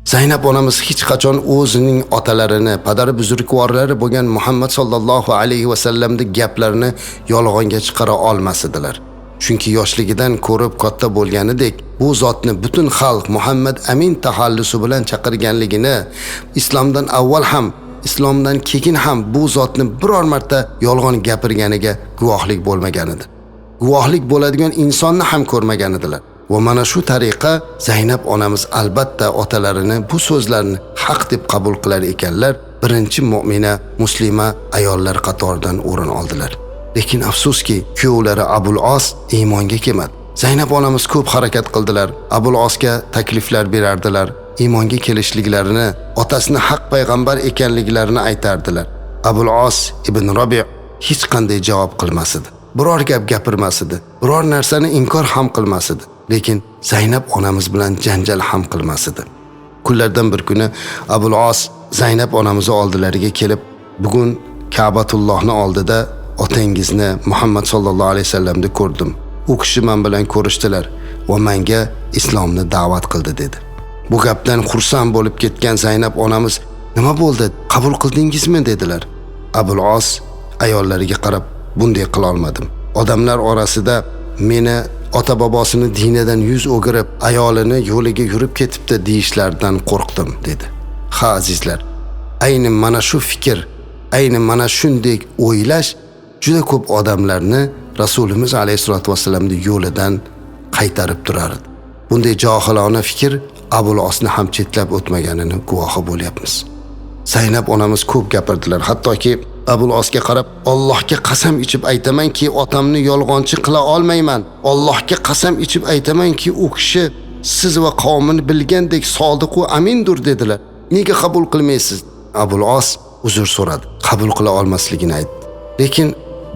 Zaynab onamiz hech qachon o'zining otalarini, padari buzrukvorlari bo'lgan Muhammad sallallohu alayhi va sallamning gaplarini yolg'onga chiqara olmas edilar. Chunki yoshligidan ko'rib katta bo'lganidek, bu zotni butun xalq Muhammad Amin tahallusi bilan chaqirganligini, islomdan avval ham, islomdan keyin ham bu zotni biror marta yolg'on gapirganiga guvohlik bo'lmagan edi. Guvohlik bo'ladigan insonni ham ko'rmagan edilar. Va mana shu tariqa Zaynab onamiz albatta otalarini bu so'zlarni haq deb qabul qilar ekanlar, birinchi mu'mina, muslima ayollar qatoridan o'rin oldilar. Lekin afsuski, kuyovlari Abul Os iymonga kelmadi. Zaynab onamiz ko'p harakat qildilar. Abul Osga takliflar berardilar. Iymonga kelishliklarini, otasini haq payg'ambar ekanliklarini aytardilar. Abul Os ibn Rabi' hech qanday javob qilmas edi. Biror gap gapirmas edi. Biror narsani inkor ham qilmas edi. Lekin Zaynab onamiz bilan janjal ham qilmas edi. Kunlardan bir kuni Abul Os Zaynab onamizni oldilariga kelib, "Bugun Ka'batullohni oldida otangizni Muhammad sallallohu alayhi vasallamni ko'rdim. U kishi men bilan ko'rishdilar va menga islomni da'vat qildi" dedi. Bu gapdan xursand bo'lib ketgan Zaynab onamiz, "Nima bo'ldi? Qabul qildingizmi?" dedilar. Abul Os ayollariga qarab, "Bunday qila olmadim. Odamlar orasida meni ota-bobosini dinidan yuz o'girib, ayolini yo'liga yurib ketibdi deyishlaridan qo'rqdim" dedi. Ha azizlar, ayni mana shu fikr, ayni mana shunday o'ylash juda ko'p odamlarni Rasulimiz alayhisolatu vasallamning yo'lidan qaytarib turardi. Bunday johilona fikr Abul Osni ham chetlab o'tmaganini guvohi bo'lyapmiz. Zaynab onamiz ko'p gapirdilar, hattoki Abul Osga qarab, "Allohga qasam ichib aytamanki, otamni yolg'onchi qila olmayman. Allohga qasam ichib aytamanki, u kishi siz va qavmini bilgandek sodiq va amindir" dedilar. "Nega qabul qilmaysiz?" Abul Os uzr so'radi, qabul qila olmasligini aytdi. Lekin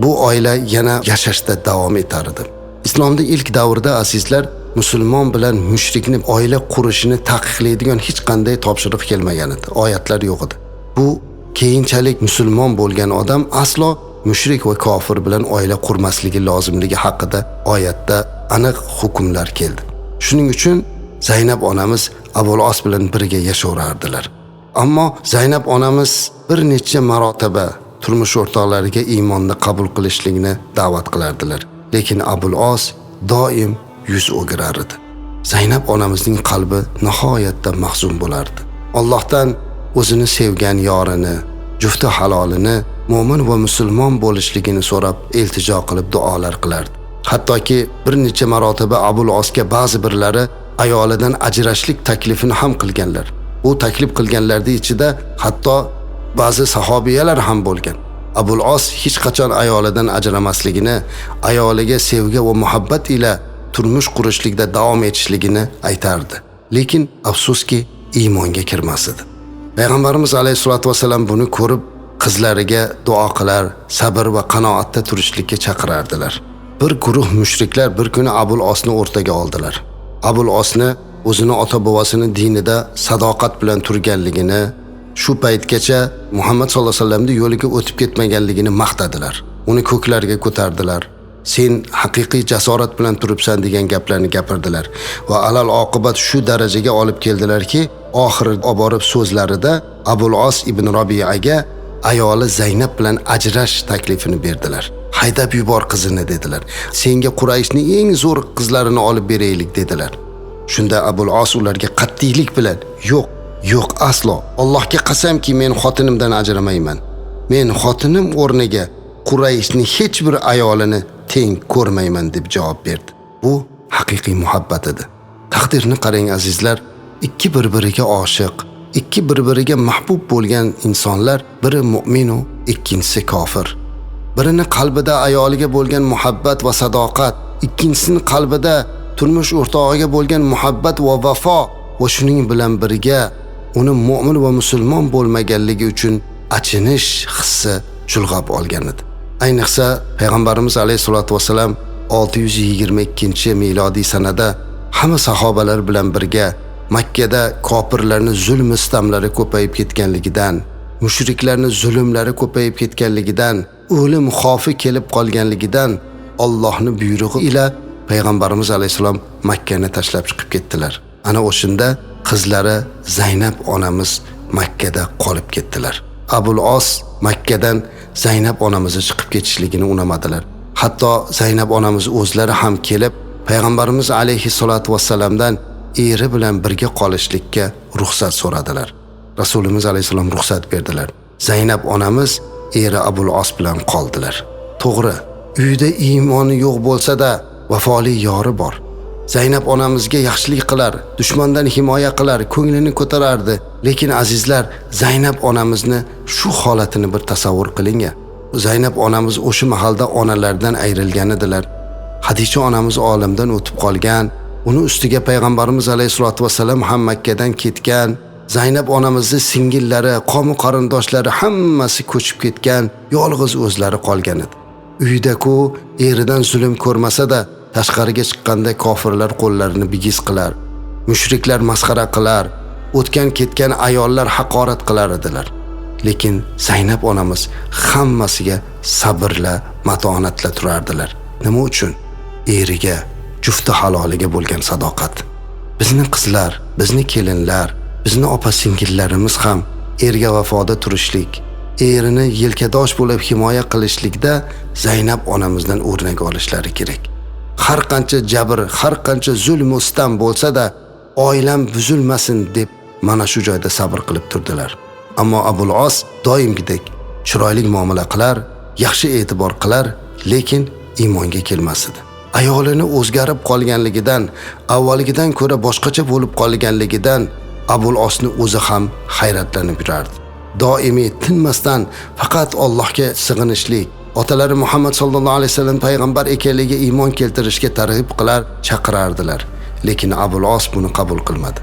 bu oila yana yashashda davom etardi. Islomda ilk davrda azizlar, musulmon bilan mushrikni oila qurishini taqiqlaydigan hech qanday topshiriq kelmagan edi, oyatlar yo'q edi. Bu keyinchalik musulmon bo'lgan odam aslo mushrik va kofir bilan oila qurmasligi lozimligi haqida oyatda aniq hukmlar keldi. Shuning uchun Zaynab onamiz Abul Os bilan birga yashaverardilar. Ammo Zaynab onamiz bir necha marotaba turmush o'rtoqlariga iymonni qabul qilishlikni da'vat qilardilar. Lekin Abul Os doim yuz o'girar edi. Zaynab onamizning qalbi nihoyatda mahzun bo'lardi. Allohdan o'zini sevgan yorini, jufti halolini, mo'min va musulmon bo'lishligini so'rab iltijo qilib duolar qilardi. Hattoki bir necha marotaba Abul Osga ba'zi birlari ayolidan ajrashlik taklifini ham qilganlar. Bu taklif qilganlarning ichida hatto ba'zi sahobiyalar ham bo'lgan. Abul Os hech qachon ayolidan ajramasligini, ayoliga sevgi va muhabbat ila turmush qurishlikda davom etishligini aytardi. Lekin afsuski iymonga kirmas edi. Payg'ambarimiz alayhisolatu vasallam buni ko'rib, qizlariga duo qilar, sabr va qanoatda turishlikka chaqirardilar. Bir guruh mushriklar bir kuni Abul Osni o'rtaga oldilar. Abul Osni o'zini ota-bobosining dinida sadoqat bilan turganligini, shu paytgacha Muhammad sallallohu alayhi vasallamning yo'liga o'tib ketmaganligini maqtadilar. Uni ko'klarga ko'tardilar. "Sen haqiqiy jasorat bilan turibsan" degan gaplarni gapirdilar va alal oqibat shu darajaga olib keldilarki, oxiri oborib so'zlarida Abul Os ibn Rabi'aga ayoli Zaynab bilan ajrash taklifini berdilar. "Haydab yubor qizini" dedilar. "Senga Qurayshning eng zo'r qizlarini olib beraylik" dedilar. Shunda Abul Os ularga qat'iylik bilan, "Yo'q, aslo. Allohga qasamki, men xotinimdan ajramayman. Men xotinim o'rniga Qurayshning hech bir ayolini teng ko'rmayman" deb javob berdi. Bu haqiqiy muhabbat edi. Taqdirni qarang azizlar, ikki bir-biriga oshiq, ikki bir-biriga mahbub bo'lgan insonlar, biri mu'min va ikkinchisi kofir. Birini qalbida ayoliga bo'lgan muhabbat va sadoqat, ikkinchisining qalbida turmush o'rtog'iga bo'lgan muhabbat va vafo va shuning bilan birga uni mu'min va musulmon bo'lmaganligi uchun achinish hissi chulg'ab olgan edi. Ayniqsa payg'ambarimiz alayhisolatu vasallam 622-milodiy sanada hamma sahobalar bilan birga Makkada kofirlarning zulm istamlari ko'payib ketganligidan, mushriklarning zulmlari ko'payib ketganligidan, o'lim xavfi kelib qolganligidan Allohning buyrug'i ila payg'ambarimiz alayhisalom Makkani tashlab chiqib ketdilar. Ana o'shunda qizlari Zaynab onamiz Makkada qolib ketdilar. Abul Os Makkadan Zaynab onamizni chiqib ketishligini unamadilar. Hatto Zaynab onamiz o'zlari ham kelib, payg'ambarimiz alayhissalatu vassalamdan eri bilan birga qolishlikka ruxsat so'radilar. Rasulimiz alayhisalom ruxsat berdilar. Zaynab onamiz eri Abul Os bilan qoldilar. To'g'ri, uyda iymoni yo'q bo'lsa-da, vafoli yori bor. Zaynab onamizga yaxshilik qilar, dushmandan himoya qilar, ko'nglini ko'tarardi. Lekin azizlar, Zaynab onamizni shu holatini bir tasavvur qiling. Zaynab onamiz o'sha mahalda onalardan ayrilgan edilar. Hadicha onamiz olamdan o'tib qolgan, uni ustiga payg'ambarimiz alayhisolatu vasallam ham Makkadan ketgan. Zaynab onamizning singillari, qo'mi qarindoshlari hammasi ko'chib ketgan, yolg'iz o'zlari qolgan edi. Uyda-ku eridan zulm ko'rmasa-da, tashqariga chiqqanda kofirlar qo'llarini bigiz qilar, mushriklar masxara qilar, o'tgan ketgan ayollar haqorat qilar edilar. Lekin Zaynab onamiz hammasiga sabrla, matonatla turardilar. Nima uchun? Eriga, jufti haloliga bo'lgan sadoqat. Bizning qizlar, bizning kelinlar, bizning opa-singillarimiz ham erga vafoda turishlik, erini yelkadosh bo'lib himoya qilishlikda Zaynab onamizdan o'rnak olishlari kerak. Har qancha jabr, har qancha zulm ustam bo'lsa-da, oilam buzilmasin deb mana shu joyda sabr qilib turdilar. Ammo Abul Os doimgidek chiroyli muomala qilar, yaxshi e'tibor qilar, lekin iymonga kelmas edi. Ayolini o'zgarib qolganligidan, avvalgidan ko'ra boshqacha bo'lib qolganligidan Abul Osni o'zi ham hayratlanib yurardi. Doimiy tinmasdan faqat Allohga sig'inishlik, otalari Muhammad sallallohu alayhi vasallam payg'ambar ekanligiga iymon keltirishga targ'ib qilar, chaqirardilar. Lekin Abul Os buni qabul qilmadi.